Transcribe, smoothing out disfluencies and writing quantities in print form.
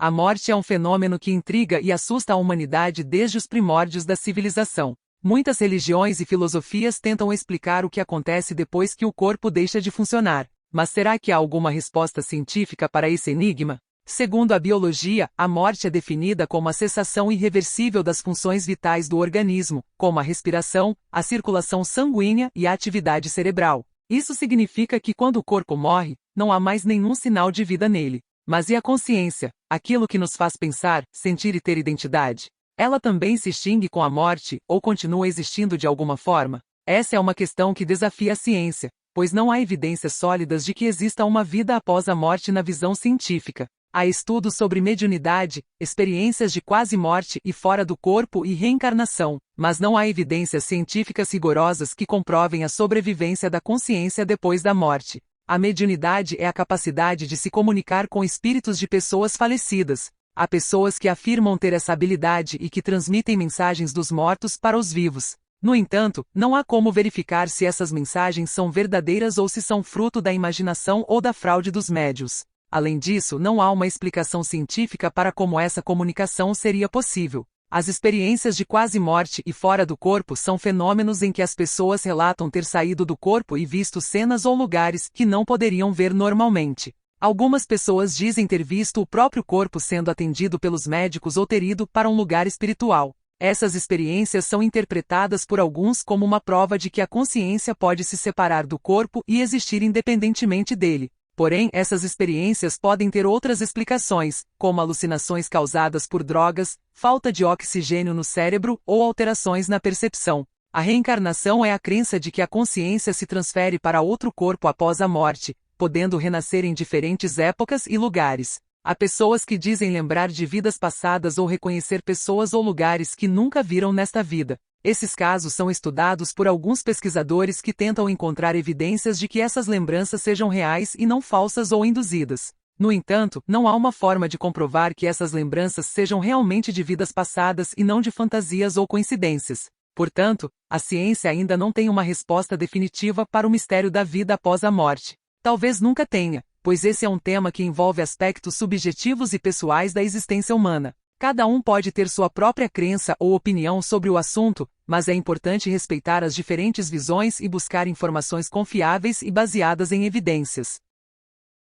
A morte é um fenômeno que intriga e assusta a humanidade desde os primórdios da civilização. Muitas religiões e filosofias tentam explicar o que acontece depois que o corpo deixa de funcionar. Mas será que há alguma resposta científica para esse enigma? Segundo a biologia, a morte é definida como a cessação irreversível das funções vitais do organismo, como a respiração, a circulação sanguínea e a atividade cerebral. Isso significa que quando o corpo morre, não há mais nenhum sinal de vida nele. Mas e a consciência, aquilo que nos faz pensar, sentir e ter identidade? Ela também se extingue com a morte, ou continua existindo de alguma forma? Essa é uma questão que desafia a ciência, pois não há evidências sólidas de que exista uma vida após a morte na visão científica. Há estudos sobre mediunidade, experiências de quase-morte e fora do corpo e reencarnação, mas não há evidências científicas rigorosas que comprovem a sobrevivência da consciência depois da morte. A mediunidade é a capacidade de se comunicar com espíritos de pessoas falecidas. Há pessoas que afirmam ter essa habilidade e que transmitem mensagens dos mortos para os vivos. No entanto, não há como verificar se essas mensagens são verdadeiras ou se são fruto da imaginação ou da fraude dos médiuns. Além disso, não há uma explicação científica para como essa comunicação seria possível. As experiências de quase-morte e fora do corpo são fenômenos em que as pessoas relatam ter saído do corpo e visto cenas ou lugares que não poderiam ver normalmente. Algumas pessoas dizem ter visto o próprio corpo sendo atendido pelos médicos ou ter ido para um lugar espiritual. Essas experiências são interpretadas por alguns como uma prova de que a consciência pode se separar do corpo e existir independentemente dele. Porém, essas experiências podem ter outras explicações, como alucinações causadas por drogas, falta de oxigênio no cérebro ou alterações na percepção. A reencarnação é a crença de que a consciência se transfere para outro corpo após a morte, podendo renascer em diferentes épocas e lugares. Há pessoas que dizem lembrar de vidas passadas ou reconhecer pessoas ou lugares que nunca viram nesta vida. Esses casos são estudados por alguns pesquisadores que tentam encontrar evidências de que essas lembranças sejam reais e não falsas ou induzidas. No entanto, não há uma forma de comprovar que essas lembranças sejam realmente de vidas passadas e não de fantasias ou coincidências. Portanto, a ciência ainda não tem uma resposta definitiva para o mistério da vida após a morte. Talvez nunca tenha, pois esse é um tema que envolve aspectos subjetivos e pessoais da existência humana. Cada um pode ter sua própria crença ou opinião sobre o assunto, mas é importante respeitar as diferentes visões e buscar informações confiáveis e baseadas em evidências.